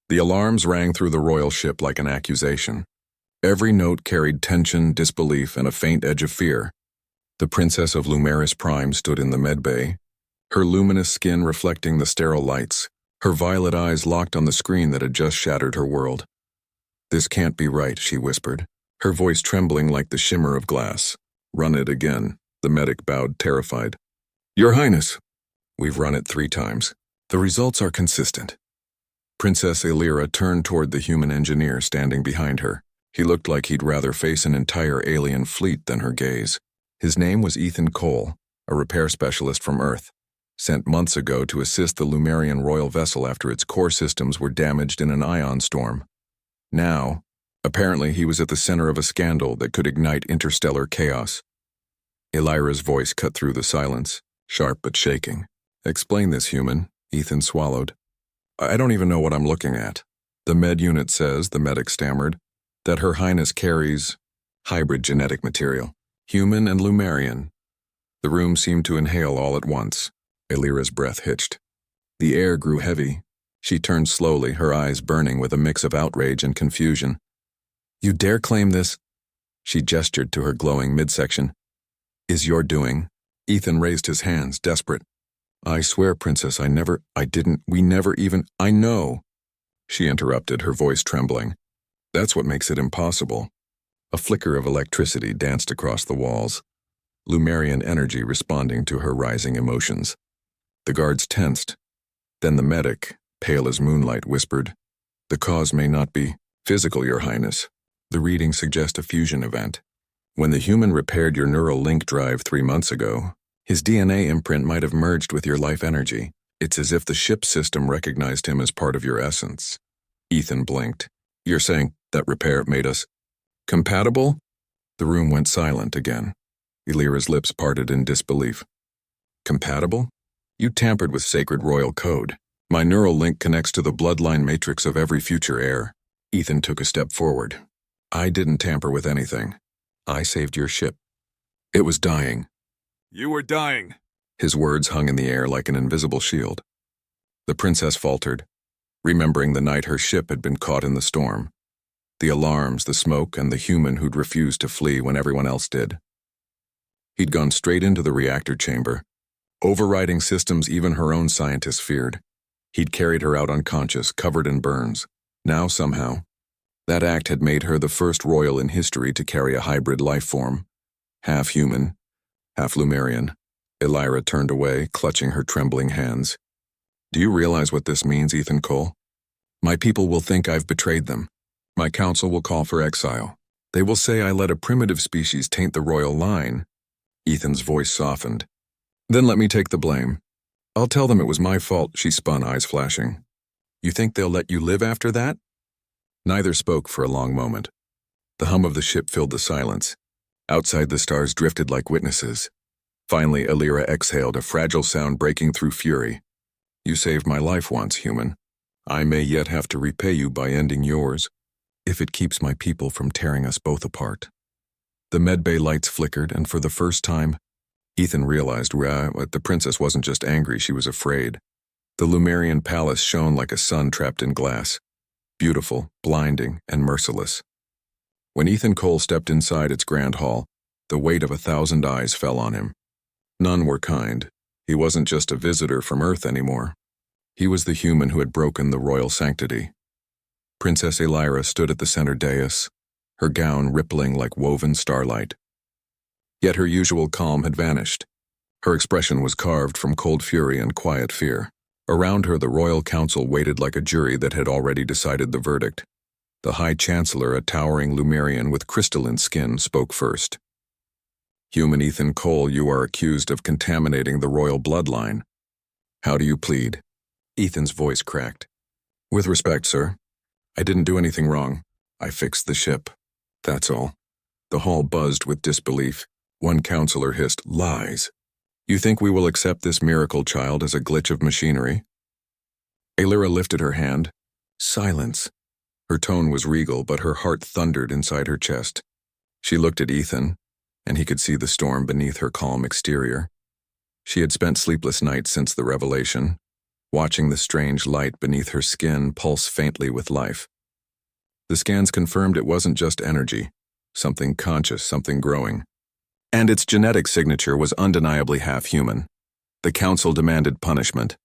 The alarms rang through the royal ship like an accusation. Every note carried tension, disbelief, and a faint edge of fear. The Princess of Lumeris Prime stood in the medbay, her luminous skin reflecting the sterile lights, her violet eyes locked on the screen that had just shattered her world. "This can't be right," she whispered, her voice trembling like the shimmer of glass. "Run it again." The medic bowed, terrified. "Your Highness." "We've run it 3 times. The results are consistent." Princess Elira turned toward the human engineer standing behind her. He looked like he'd rather face an entire alien fleet than her gaze. His name was Ethan Cole, a repair specialist from Earth, sent months ago to assist the Lumerian royal vessel after its core systems were damaged in an ion storm. Now, apparently he was at the center of a scandal that could ignite interstellar chaos. Elira's voice cut through the silence, sharp but shaking. "Explain this, human," Ethan swallowed. "I don't even know what I'm looking at." "The med unit says," the medic stammered, "that Her Highness carries hybrid genetic material, human and Lumerian." The room seemed to inhale all at once. Elira's breath hitched. The air grew heavy. She turned slowly, her eyes burning with a mix of outrage and confusion. "You dare claim this?" She gestured to her glowing midsection. "Is your doing?" Ethan raised his hands, desperate. "I swear, Princess, I didn't, we never even, I know." She interrupted, her voice trembling. "That's what makes it impossible." A flicker of electricity danced across the walls, Lumerian energy responding to her rising emotions. The guards tensed. Then the medic, pale as moonlight, whispered, "The cause may not be physical, Your Highness. The readings suggest a fusion event. When the human repaired your neural link drive 3 months ago, his DNA imprint might have merged with your life energy. It's as if the ship system recognized him as part of your essence." Ethan blinked. "You're saying that repair made us compatible?" The room went silent again. Elira's lips parted in disbelief. "Compatible? You tampered with sacred royal code. My neural link connects to the bloodline matrix of every future heir." Ethan took a step forward. "I didn't tamper with anything. I saved your ship. It was dying." "You were dying." His words hung in the air like an invisible shield. The princess faltered, remembering the night her ship had been caught in the storm. The alarms, the smoke, and the human who'd refused to flee when everyone else did. He'd gone straight into the reactor chamber, overriding systems even her own scientists feared. He'd carried her out unconscious, covered in burns. Now, somehow, that act had made her the first royal in history to carry a hybrid life form, half human, half Lumerian. Elira turned away, clutching her trembling hands. "Do you realize what this means, Ethan Cole? My people will think I've betrayed them. My council will call for exile. They will say I let a primitive species taint the royal line." Ethan's voice softened. "Then let me take the blame. I'll tell them it was my fault," she spun, eyes flashing. "You think they'll let you live after that?" Neither spoke for a long moment. The hum of the ship filled the silence. Outside, the stars drifted like witnesses. Finally, Elira exhaled, a fragile sound breaking through fury. "You saved my life once, human. I may yet have to repay you by ending yours, if it keeps my people from tearing us both apart." The medbay lights flickered, and for the first time, Ethan realized the princess wasn't just angry, she was afraid. The Lumerian palace shone like a sun trapped in glass, beautiful, blinding, and merciless. When Ethan Cole stepped inside its grand hall, the weight of 1,000 eyes fell on him. None were kind. He wasn't just a visitor from Earth anymore. He was the human who had broken the royal sanctity. Princess Elira stood at the center dais, her gown rippling like woven starlight. Yet her usual calm had vanished. Her expression was carved from cold fury and quiet fear. Around her, the royal council waited like a jury that had already decided the verdict. The High Chancellor, a towering Lumerian with crystalline skin, spoke first. "Human Ethan Cole, you are accused of contaminating the royal bloodline. How do you plead?" Ethan's voice cracked. "With respect, sir, I didn't do anything wrong. I fixed the ship. That's all." The hall buzzed with disbelief. One counselor hissed, "Lies. You think we will accept this miracle child as a glitch of machinery?" Elira lifted her hand. "Silence." Her tone was regal, but her heart thundered inside her chest. She looked at Ethan, and he could see the storm beneath her calm exterior. She had spent sleepless nights since the revelation, watching the strange light beneath her skin pulse faintly with life. The scans confirmed it wasn't just energy, something conscious, something growing. And its genetic signature was undeniably half-human. The council demanded punishment.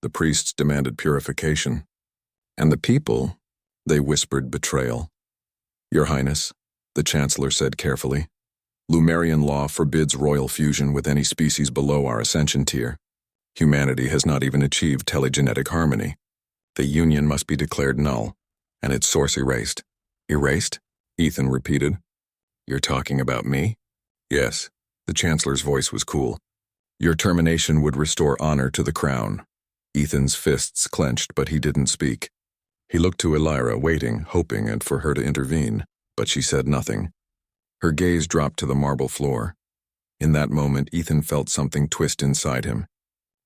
The priests demanded purification. And the people, they whispered betrayal. Your Highness, the Chancellor said carefully, Lumerian law forbids royal fusion with any species below our ascension tier. Humanity has not even achieved telegenetic harmony. The union must be declared null, and its source erased. Erased? Ethan repeated. You're talking about me? Yes. The Chancellor's voice was cool. Your termination would restore honor to the crown. Ethan's fists clenched, but he didn't speak. He looked to Elira, waiting, hoping, and for her to intervene, but she said nothing. Her gaze dropped to the marble floor. In that moment, Ethan felt something twist inside him.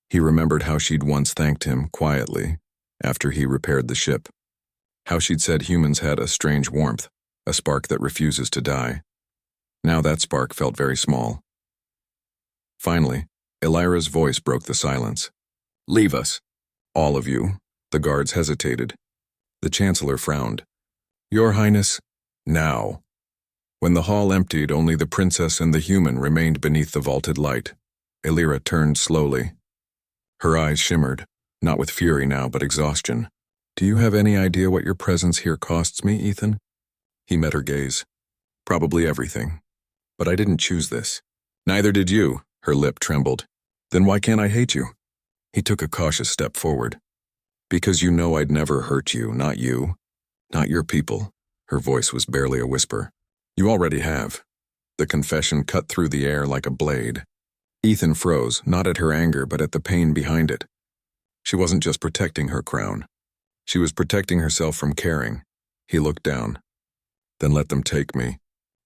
He remembered how she'd once thanked him, quietly, after he repaired the ship. How she'd said humans had a strange warmth, a spark that refuses to die. Now that spark felt very small. Finally, Elira's voice broke the silence. Leave us. All of you. The guards hesitated. The Chancellor frowned. Your Highness, now. When the hall emptied, only the princess and the human remained beneath the vaulted light. Elira turned slowly. Her eyes shimmered, not with fury now, but exhaustion. Do you have any idea what your presence here costs me, Ethan? He met her gaze. Probably everything. But I didn't choose this. Neither did you, her lip trembled. Then why can't I hate you? He took a cautious step forward. Because you know I'd never hurt you, not you. Not your people. Her voice was barely a whisper. You already have. The confession cut through the air like a blade. Ethan froze, not at her anger, but at the pain behind it. She wasn't just protecting her crown. She was protecting herself from caring. He looked down. Then let them take me.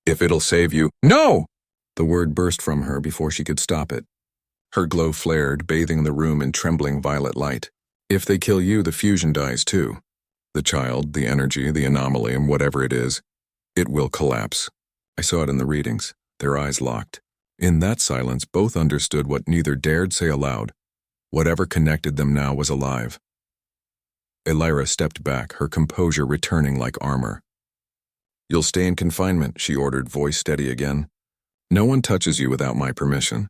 If it'll save you— No! The word burst from her before she could stop it. Her glow flared, bathing the room in trembling violet light. If they kill you, the fusion dies too. The child, the energy, the anomaly, and whatever it is, it will collapse. I saw it in the readings, their eyes locked. In that silence, both understood what neither dared say aloud. Whatever connected them now was alive. Elira stepped back, her composure returning like armor. You'll stay in confinement, she ordered, voice steady again. No one touches you without my permission.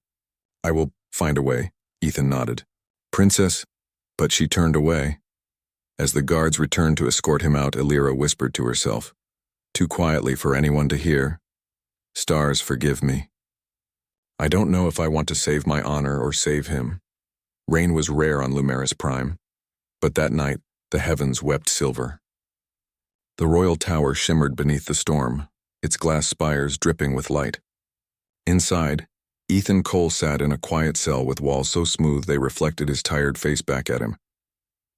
I will find a way, Ethan nodded. Princess, but she turned away. As the guards returned to escort him out, Elira whispered to herself, too quietly for anyone to hear, Stars, forgive me. I don't know if I want to save my honor or save him. Rain was rare on Lumeris Prime, but that night the heavens wept silver. The royal tower shimmered beneath the storm, its glass spires dripping with light. Inside, Ethan Cole sat in a quiet cell with walls so smooth they reflected his tired face back at him.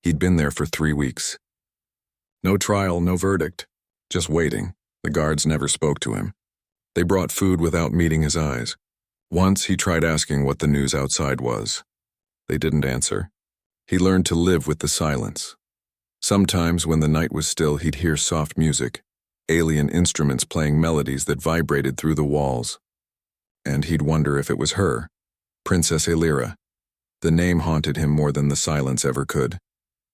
He'd been there for 3 weeks. No trial, no verdict, just waiting. The guards never spoke to him. They brought food without meeting his eyes. Once he tried asking what the news outside was. They didn't answer. He learned to live with the silence. Sometimes when the night was still, he'd hear soft music, alien instruments playing melodies that vibrated through the walls. And he'd wonder if it was her, Princess Elira. The name haunted him more than the silence ever could.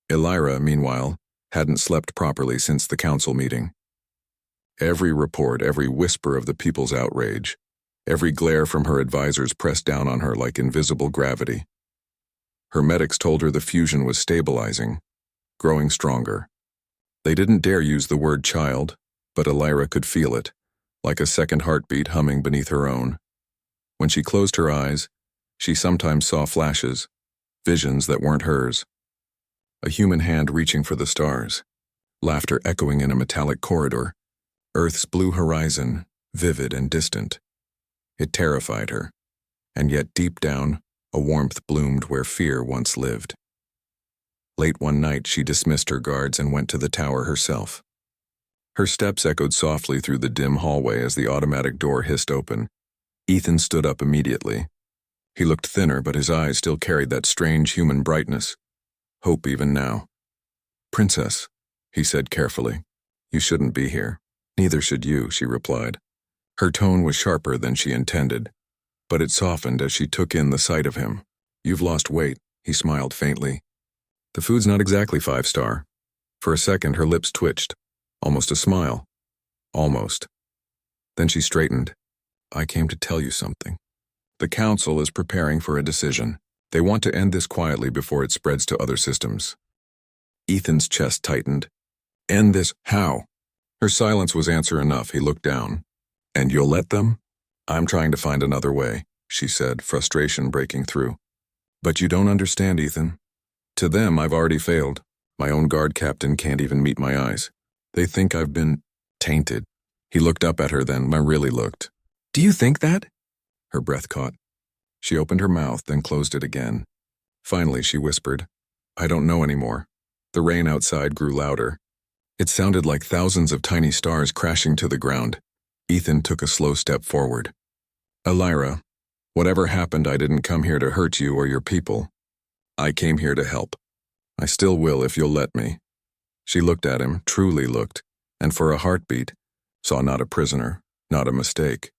Elira, meanwhile, hadn't slept properly since the council meeting. Every report, every whisper of the people's outrage, every glare from her advisors pressed down on her like invisible gravity. Her medics told her the fusion was stabilizing, growing stronger. They didn't dare use the word child, but Elira could feel it, like a second heartbeat humming beneath her own. When she closed her eyes, she sometimes saw flashes, visions that weren't hers. A human hand reaching for the stars, laughter echoing in a metallic corridor, Earth's blue horizon, vivid and distant. It terrified her, and yet deep down, a warmth bloomed where fear once lived. Late one night, she dismissed her guards and went to the tower herself. Her steps echoed softly through the dim hallway as the automatic door hissed open. Ethan stood up immediately. He looked thinner, but his eyes still carried that strange human brightness. Hope even now. Princess, he said carefully, you shouldn't be here. Neither should you, she replied. Her tone was sharper than she intended, but it softened as she took in the sight of him. You've lost weight, he smiled faintly. The food's not exactly 5-star. For a second, her lips twitched. Almost a smile. Almost. Then she straightened. I came to tell you something. The council is preparing for a decision. They want to end this quietly before it spreads to other systems. Ethan's chest tightened. End this? How? Her silence was answer enough. He looked down. And you'll let them? I'm trying to find another way, she said, frustration breaking through. But you don't understand, Ethan. To them, I've already failed. My own guard captain can't even meet my eyes. They think I've been tainted. He looked up at her then, really looked. Do you think that? Her breath caught. She opened her mouth, then closed it again. Finally, she whispered, I don't know anymore. The rain outside grew louder. It sounded like thousands of tiny stars crashing to the ground. Ethan took a slow step forward. Elira, whatever happened, I didn't come here to hurt you or your people. I came here to help. I still will if you'll let me. She looked at him, truly looked, and for a heartbeat, saw not a prisoner, not a mistake,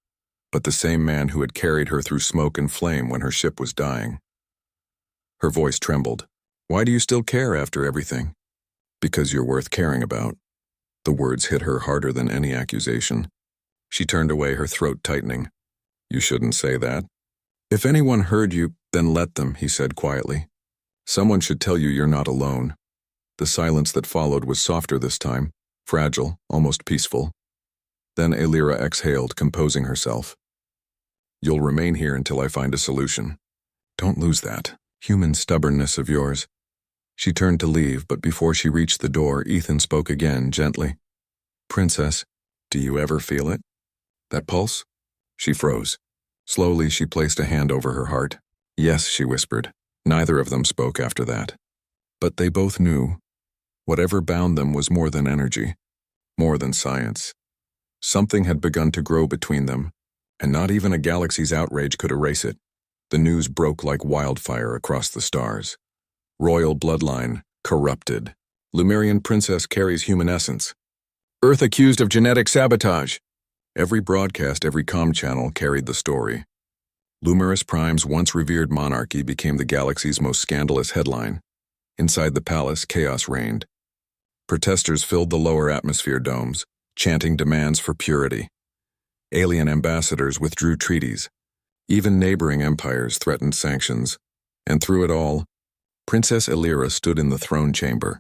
but the same man who had carried her through smoke and flame when her ship was dying. Her voice trembled. Why do you still care after everything? Because you're worth caring about. The words hit her harder than any accusation. She turned away, her throat tightening. You shouldn't say that. If anyone heard you, then let them, he said quietly. Someone should tell you you're not alone. The silence that followed was softer this time, fragile, almost peaceful. Then Elira exhaled, composing herself. You'll remain here until I find a solution. Don't lose that human stubbornness of yours. She turned to leave, but before she reached the door, Ethan spoke again, gently. Princess, do you ever feel it? That pulse? She froze. Slowly, she placed a hand over her heart. Yes, she whispered. Neither of them spoke after that. But they both knew. Whatever bound them was more than energy, more than science. Something had begun to grow between them, and not even a galaxy's outrage could erase it. The news broke like wildfire across the stars. Royal bloodline, corrupted. Lumerian princess carries human essence. Earth accused of genetic sabotage. Every broadcast, every comm channel carried the story. Lumerus Prime's once revered monarchy became the galaxy's most scandalous headline. Inside the palace, chaos reigned. Protesters filled the lower atmosphere domes, chanting demands for purity. Alien ambassadors withdrew treaties. Even neighboring empires threatened sanctions. And through it all, Princess Elira stood in the throne chamber,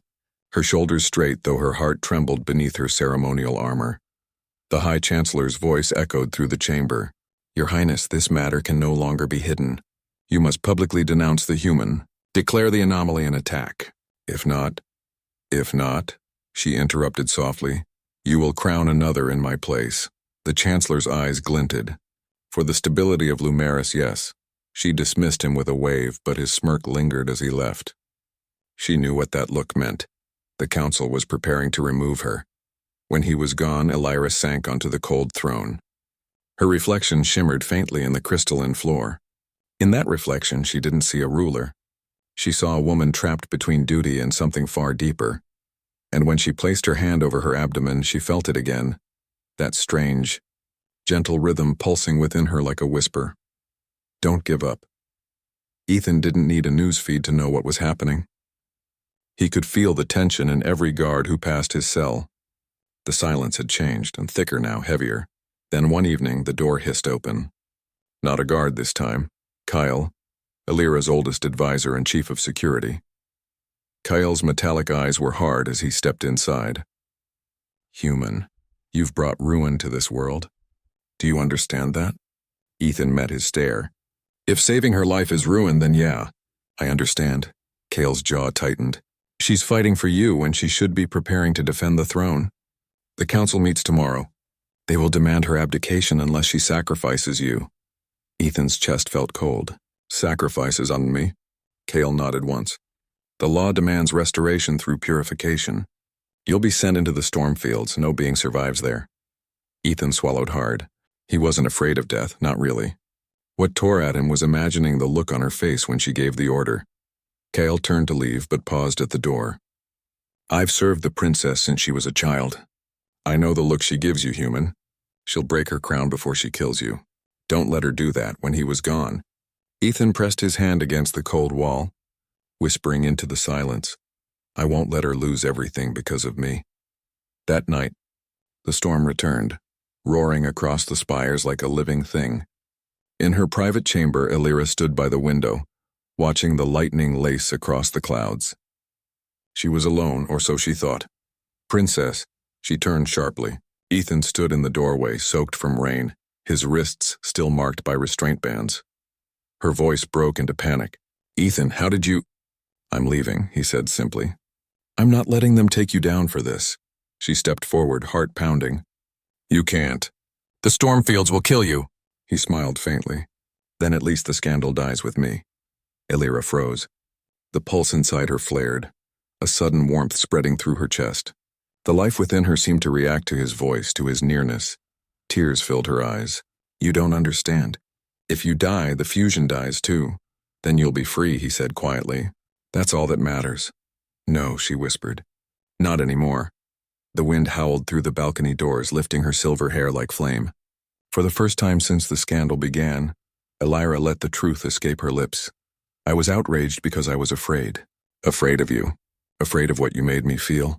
her shoulders straight though her heart trembled beneath her ceremonial armor. The High Chancellor's voice echoed through the chamber. Your Highness, this matter can no longer be hidden. You must publicly denounce the human, declare the anomaly an attack. If not, she interrupted softly, you will crown another in my place. The Chancellor's eyes glinted. For the stability of Lumerus, yes. She dismissed him with a wave, but his smirk lingered as he left. She knew what that look meant. The council was preparing to remove her. When he was gone, Elira sank onto the cold throne. Her reflection shimmered faintly in the crystalline floor. In that reflection, she didn't see a ruler. She saw a woman trapped between duty and something far deeper. And when she placed her hand over her abdomen, she felt it again. That strange, gentle rhythm pulsing within her like a whisper. Don't give up. Ethan didn't need a news feed to know what was happening. He could feel the tension in every guard who passed his cell. The silence had changed, and thicker now, heavier. Then one evening, the door hissed open. Not a guard this time. Kyle, Elira's oldest advisor and chief of security. Kyle's metallic eyes were hard as he stepped inside. Human, you've brought ruin to this world. Do you understand that? Ethan met his stare. If saving her life is ruin, then yeah, I understand. Kale's jaw tightened. She's fighting for you when she should be preparing to defend the throne. The council meets tomorrow. They will demand her abdication unless she sacrifices you. Ethan's chest felt cold. Sacrifices on me? Kale nodded once. The law demands restoration through purification. You'll be sent into the storm fields. No being survives there. Ethan swallowed hard. He wasn't afraid of death, not really. What tore at him was imagining the look on her face when she gave the order. Kale turned to leave, but paused at the door. I've served the princess since she was a child. I know the look she gives you, human. She'll break her crown before she kills you. Don't let her do that. When he was gone, Ethan pressed his hand against the cold wall, whispering into the silence. I won't let her lose everything because of me. That night, the storm returned, roaring across the spires like a living thing. In her private chamber, Elira stood by the window, watching the lightning lace across the clouds. She was alone, or so she thought. Princess, she turned sharply. Ethan stood in the doorway, soaked from rain, his wrists still marked by restraint bands. Her voice broke into panic. Ethan, how did you— I'm leaving, he said simply. I'm not letting them take you down for this. She stepped forward, heart pounding. You can't. The Stormfields will kill you. He smiled faintly. Then at least the scandal dies with me. Elira froze. The pulse inside her flared, a sudden warmth spreading through her chest. The life within her seemed to react to his voice, to his nearness. Tears filled her eyes. You don't understand. If you die, the fusion dies too. Then you'll be free, he said quietly. That's all that matters. No, she whispered. Not anymore. The wind howled through the balcony doors, lifting her silver hair like flame. For the first time since the scandal began, Elira let the truth escape her lips. I was outraged because I was afraid. Afraid of you. Afraid of what you made me feel.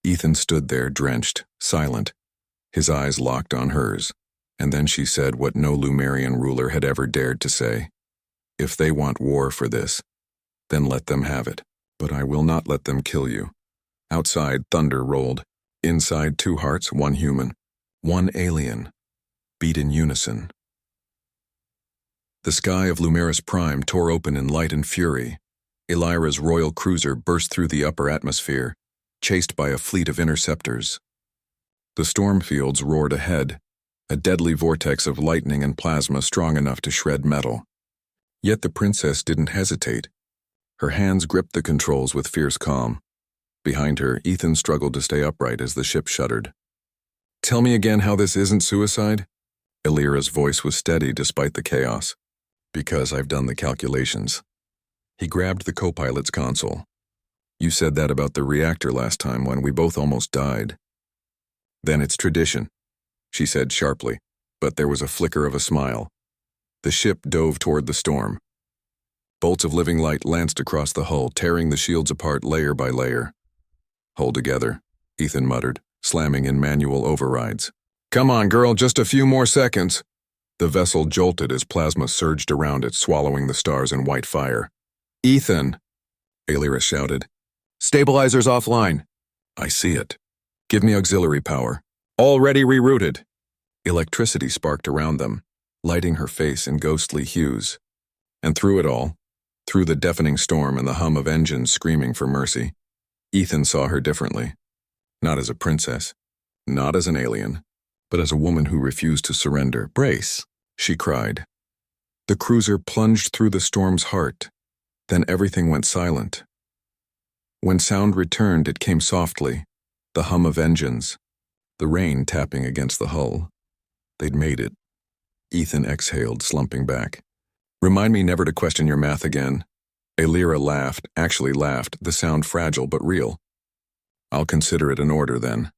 Ethan stood there, drenched, silent, his eyes locked on hers, and then she said what no Lumerian ruler had ever dared to say. If they want war for this, then let them have it. But I will not let them kill you. Outside, thunder rolled. Inside, two hearts, one human, one alien, beat in unison. The sky of Lumeris Prime tore open in light and fury. Elira's royal cruiser burst through the upper atmosphere, chased by a fleet of interceptors. The Stormfields roared ahead, a deadly vortex of lightning and plasma strong enough to shred metal. Yet the princess didn't hesitate. Her hands gripped the controls with fierce calm. Behind her, Ethan struggled to stay upright as the ship shuddered. Tell me again how this isn't suicide? Elira's voice was steady despite the chaos. Because I've done the calculations. He grabbed the co-pilot's console. You said that about the reactor last time when we both almost died. Then it's tradition, she said sharply, but there was a flicker of a smile. The ship dove toward the storm. Bolts of living light lanced across the hull, tearing the shields apart layer by layer. Hold together, Ethan muttered, slamming in manual overrides. Come on, girl, just a few more seconds. The vessel jolted as plasma surged around it, swallowing the stars in white fire. Ethan, Elira shouted. Stabilizers offline. I see it. Give me auxiliary power. Already rerouted. Electricity sparked around them, lighting her face in ghostly hues. And through it all, through the deafening storm and the hum of engines screaming for mercy, Ethan saw her differently. Not as a princess, not as an alien, but as a woman who refused to surrender. Brace, she cried. The cruiser plunged through the storm's heart. Then everything went silent. When sound returned, it came softly, the hum of engines, the rain tapping against the hull. They'd made it. Ethan exhaled, slumping back. Remind me never to question your math again. Elira laughed, actually laughed, the sound fragile but real. I'll consider it an order then.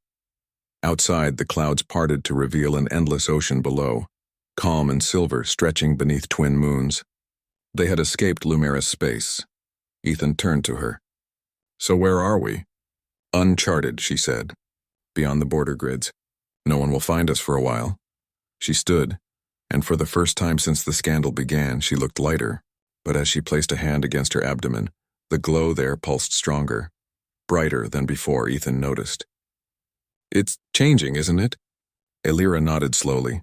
Outside, the clouds parted to reveal an endless ocean below, calm and silver stretching beneath twin moons. They had escaped Lumeris space. Ethan turned to her. So where are we? Uncharted, she said. Beyond the border grids. No one will find us for a while. She stood, and for the first time since the scandal began, she looked lighter. But as she placed a hand against her abdomen, the glow there pulsed stronger, brighter than before, Ethan noticed. It's changing, isn't it? Elira nodded slowly.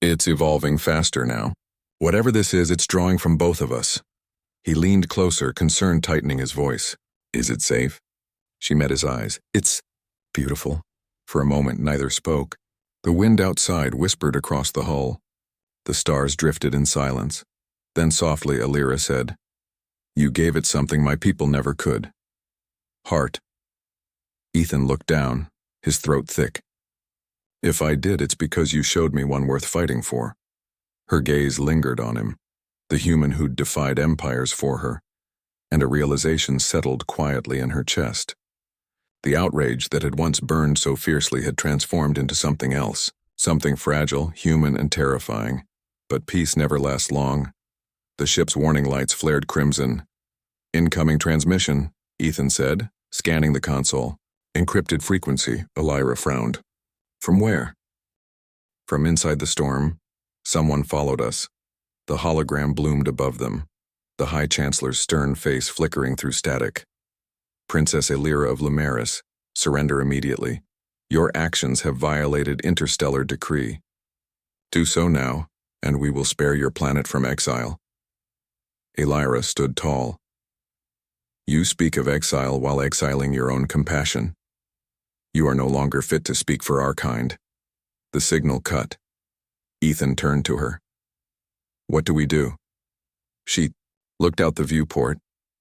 It's evolving faster now. Whatever this is, it's drawing from both of us. He leaned closer, concern tightening his voice. Is it safe? She met his eyes. It's beautiful. For a moment, neither spoke. The wind outside whispered across the hull. The stars drifted in silence. Then softly, Elira said, You gave it something my people never could. Heart. Ethan looked down, his throat thick. If I did, it's because you showed me one worth fighting for. Her gaze lingered on him, the human who'd defied empires for her, and a realization settled quietly in her chest. The outrage that had once burned so fiercely had transformed into something else, something fragile, human, and terrifying. But peace never lasts long. The ship's warning lights flared crimson. Incoming transmission, Ethan said, Scanning the console. Encrypted frequency, Elira frowned. From where? From inside the storm. Someone followed us. The hologram bloomed above them, the High Chancellor's stern face flickering through static. Princess Elira of Lumeris, surrender immediately. Your actions have violated interstellar decree. Do so now, and we will spare your planet from exile. Elira stood tall. You speak of exile while exiling your own compassion. You are no longer fit to speak for our kind. The signal cut. Ethan turned to her. What do we do? She looked out the viewport,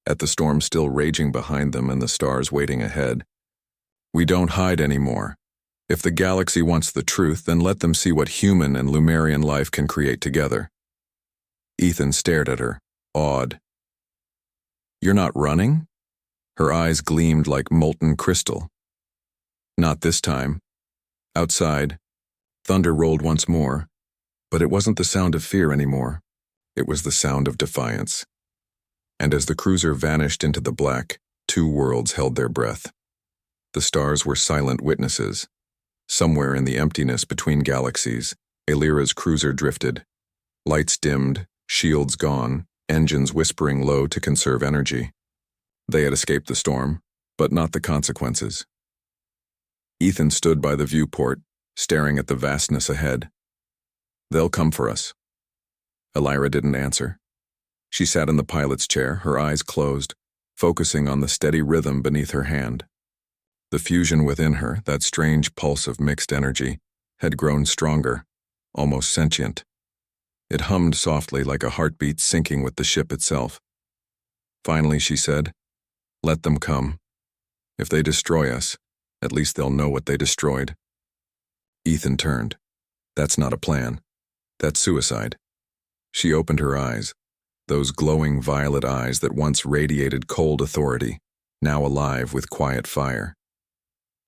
at the storm still raging behind them and the stars waiting ahead. We don't hide anymore. If the galaxy wants the truth, then let them see what human and Lumerian life can create together. Ethan stared at her, awed. You're not running? Her eyes gleamed like molten crystal. Not this time. Outside, thunder rolled once more, but it wasn't the sound of fear anymore. It was the sound of defiance. And as the cruiser vanished into the black, two worlds held their breath. The stars were silent witnesses. Somewhere in the emptiness between galaxies, Elira's cruiser drifted. Lights dimmed, shields gone, engines whispering low to conserve energy. They had escaped the storm, but not the consequences. Ethan stood by the viewport, staring at the vastness ahead. They'll come for us. Elira didn't answer. She sat in the pilot's chair, her eyes closed, focusing on the steady rhythm beneath her hand. The fusion within her, that strange pulse of mixed energy, had grown stronger, almost sentient. It hummed softly like a heartbeat syncing with the ship itself. Finally, she said, "Let them come. If they destroy us, at least they'll know what they destroyed." Ethan turned. That's not a plan. That's suicide. She opened her eyes, those glowing violet eyes that once radiated cold authority, now alive with quiet fire.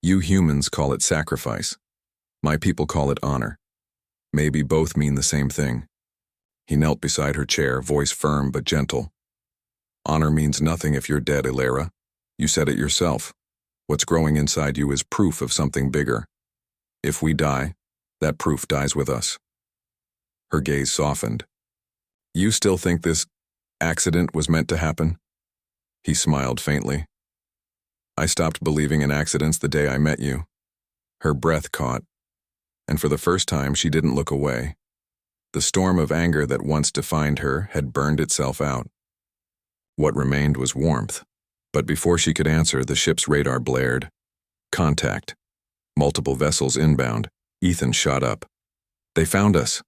You humans call it sacrifice. My people call it honor. Maybe both mean the same thing. He knelt beside her chair, voice firm but gentle. Honor means nothing if you're dead, Elira. You said it yourself. What's growing inside you is proof of something bigger. If we die, that proof dies with us. Her gaze softened. You still think this accident was meant to happen? He smiled faintly. I stopped believing in accidents the day I met you. Her breath caught, and for the first time she didn't look away. The storm of anger that once defined her had burned itself out. What remained was warmth, but before she could answer, the ship's radar blared. Contact. Multiple vessels inbound. Ethan shot up. They found us.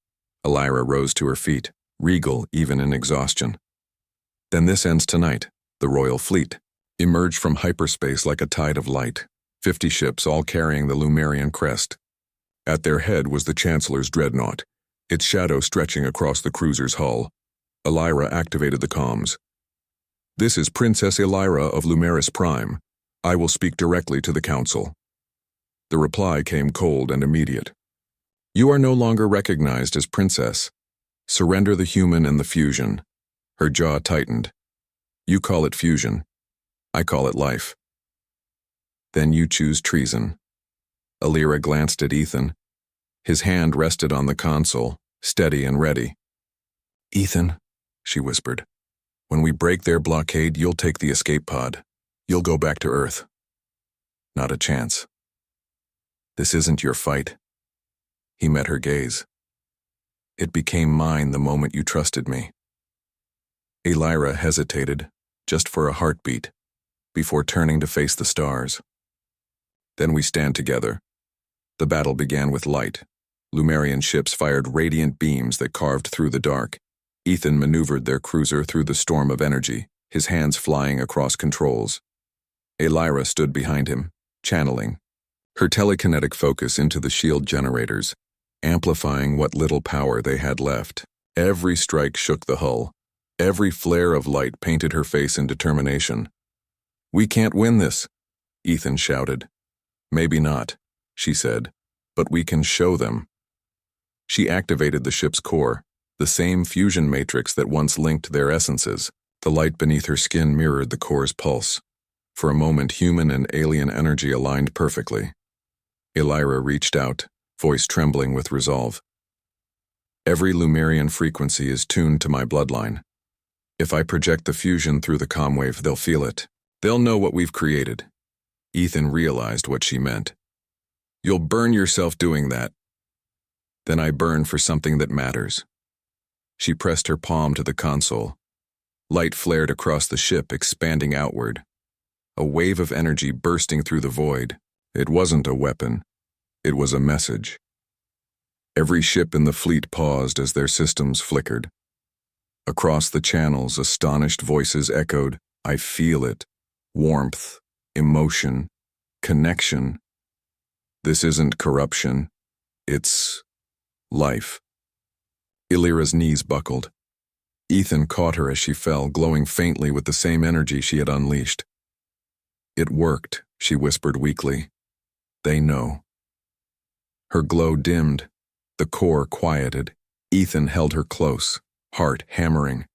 Elira rose to her feet, regal even in exhaustion. Then this ends tonight. The Royal Fleet emerged from hyperspace like a tide of light, 50 ships all carrying the Lumerian crest. At their head was the Chancellor's dreadnought, its shadow stretching across the cruiser's hull. Elira activated the comms. This is Princess Elira of Lumeris Prime. I will speak directly to the Council. The reply came cold and immediate. You are no longer recognized as Princess. Surrender the human and the fusion. Her jaw tightened. You call it fusion. I call it life. Then you choose treason. Elira glanced at Ethan. His hand rested on the console, steady and ready. Ethan, she whispered, when we break their blockade, you'll take the escape pod. You'll go back to Earth. Not a chance. This isn't your fight. He met her gaze. It became mine the moment you trusted me. Elira hesitated, just for a heartbeat, before turning to face the stars. Then we stand together. The battle began with light. Lumerian ships fired radiant beams that carved through the dark. Ethan maneuvered their cruiser through the storm of energy, his hands flying across controls. Elira stood behind him, channeling, her telekinetic focus into the shield generators, amplifying what little power they had left. Every strike shook the hull. Every flare of light painted her face in determination. We can't win this, Ethan shouted. Maybe not, she said, but we can show them. She activated the ship's core, the same fusion matrix that once linked their essences. The light beneath her skin mirrored the core's pulse. For a moment, human and alien energy aligned perfectly. Elira reached out, voice trembling with resolve. Every Lumerian frequency is tuned to my bloodline. If I project the fusion through the comwave, they'll feel it. They'll know what we've created. Ethan realized what she meant. You'll burn yourself doing that. Then I burn for something that matters. She pressed her palm to the console. Light flared across the ship, expanding outward. A wave of energy bursting through the void. It wasn't a weapon. It was a message. Every ship in the fleet paused as their systems flickered. Across the channels, astonished voices echoed, "I feel it. Warmth, emotion, connection. This isn't corruption. It's life." Elira's knees buckled. Ethan caught her as she fell, glowing faintly with the same energy she had unleashed. "It worked," she whispered weakly. "They know." Her glow dimmed, the core quieted. Ethan held her close, heart hammering.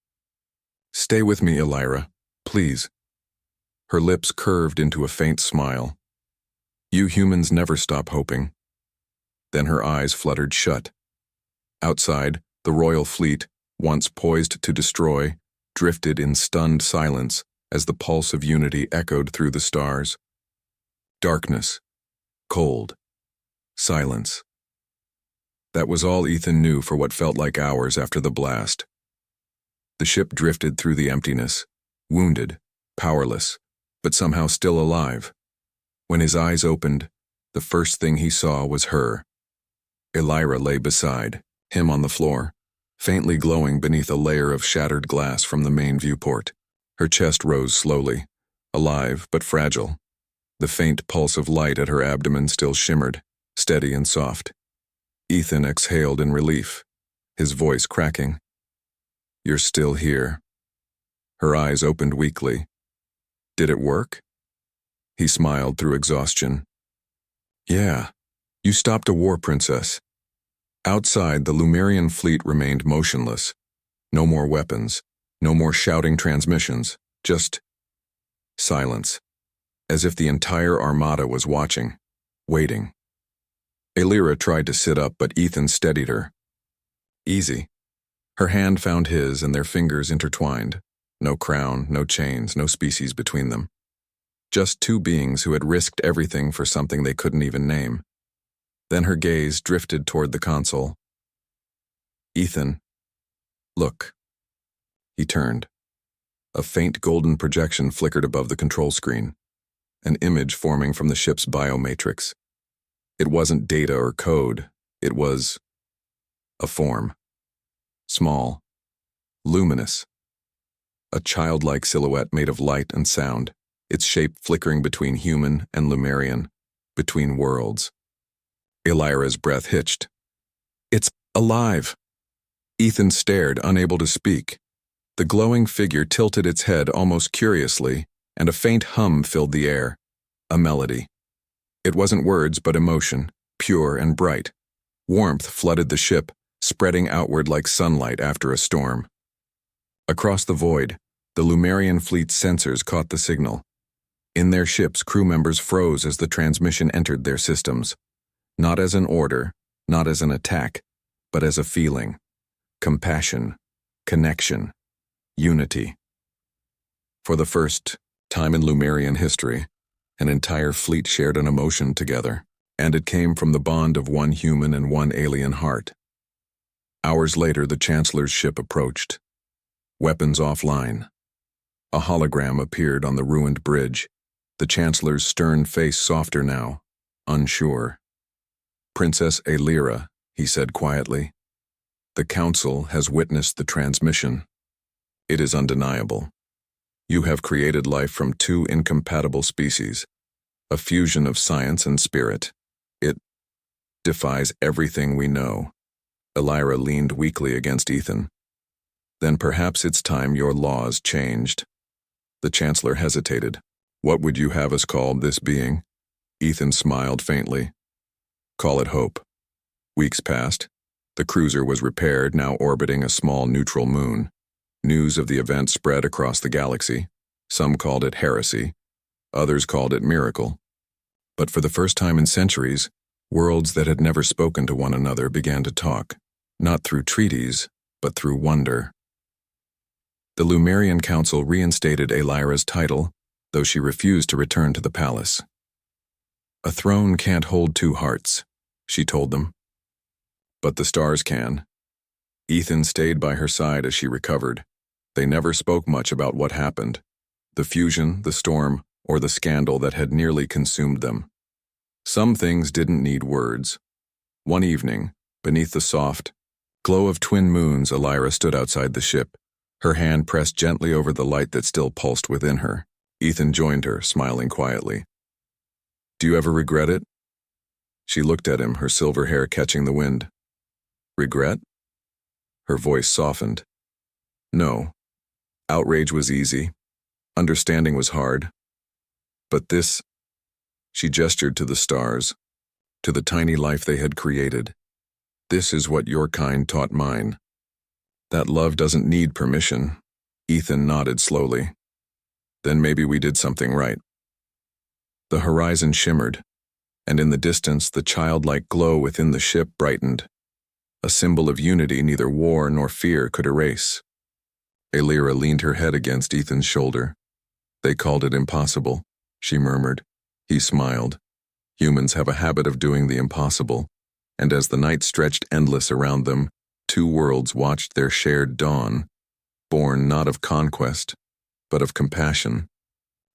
"Stay with me, Elira, please." Her lips curved into a faint smile. "You humans never stop hoping." Then her eyes fluttered shut. Outside, the royal fleet, once poised to destroy, drifted in stunned silence as the pulse of unity echoed through the stars. Darkness, cold, silence. That was all Ethan knew for what felt like hours after the blast. The ship drifted through the emptiness, wounded, powerless, but somehow still alive. When his eyes opened, the first thing he saw was her. Elira lay beside him on the floor, faintly glowing beneath a layer of shattered glass from the main viewport. Her chest rose slowly, alive but fragile. The faint pulse of light at her abdomen still shimmered, steady and soft. Ethan exhaled in relief, his voice cracking. "You're still here." Her eyes opened weakly. "Did it work?" He smiled through exhaustion. "Yeah, you stopped a war, Princess." Outside, the Lumerian fleet remained motionless. No more weapons, no more shouting transmissions, just silence, as if the entire armada was watching, waiting. Elira tried to sit up, but Ethan steadied her. "Easy." Her hand found his, and their fingers intertwined. No crown, no chains, no species between them. Just two beings who had risked everything for something they couldn't even name. Then her gaze drifted toward the console. "Ethan, look." He turned. A faint golden projection flickered above the control screen, an image forming from the ship's biomatrix. It wasn't data or code, it was a form. Small, luminous. A childlike silhouette made of light and sound, its shape flickering between human and Lumerian, between worlds. Elira's breath hitched. "It's alive!" Ethan stared, unable to speak. The glowing figure tilted its head almost curiously, and a faint hum filled the air. A melody. It wasn't words, but emotion, pure and bright. Warmth flooded the ship, spreading outward like sunlight after a storm. Across the void, the Lumerian fleet's sensors caught the signal. In their ships, crew members froze as the transmission entered their systems. Not as an order, not as an attack, but as a feeling. Compassion, connection, unity. For the first time in Lumerian history, an entire fleet shared an emotion together, and it came from the bond of one human and one alien heart. Hours later, the Chancellor's ship approached. Weapons offline. A hologram appeared on the ruined bridge, the Chancellor's stern face softer now, unsure. "Princess Elira," he said quietly. "The Council has witnessed the transmission. It is undeniable. You have created life from two incompatible species, a fusion of science and spirit. It defies everything we know." Elira leaned weakly against Ethan. "Then perhaps it's time your laws changed." The Chancellor hesitated. "What would you have us call this being?" Ethan smiled faintly. "Call it hope." Weeks passed. The cruiser was repaired, now orbiting a small neutral moon. News of the event spread across the galaxy. Some called it heresy. Others called it miracle. But for the first time in centuries, worlds that had never spoken to one another began to talk, not through treaties, but through wonder. The Lumerian Council reinstated Alyra's title, though she refused to return to the palace. "A throne can't hold two hearts," she told them. "But the stars can." Ethan stayed by her side as she recovered. They never spoke much about what happened, the fusion, the storm, or the scandal that had nearly consumed them. Some things didn't need words. One evening, beneath the soft glow of twin moons, Alyra stood outside the ship, her hand pressed gently over the light that still pulsed within her. Ethan joined her, smiling quietly. "Do you ever regret it?" She looked at him, her silver hair catching the wind. "Regret?" Her voice softened. "No. Outrage was easy. Understanding was hard. But this," she gestured to the stars, to the tiny life they had created. "This is what your kind taught mine. That love doesn't need permission." Ethan nodded slowly. "Then maybe we did something right." The horizon shimmered, and in the distance the childlike glow within the ship brightened, a symbol of unity neither war nor fear could erase. Alyra leaned her head against Ethan's shoulder. "They called it impossible," she murmured. He smiled. Humans have a habit of doing the impossible, and as the night stretched endless around them, two worlds watched their shared dawn, born not of conquest, but of compassion.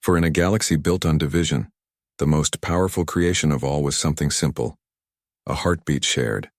For in a galaxy built on division, the most powerful creation of all was something simple, a heartbeat shared,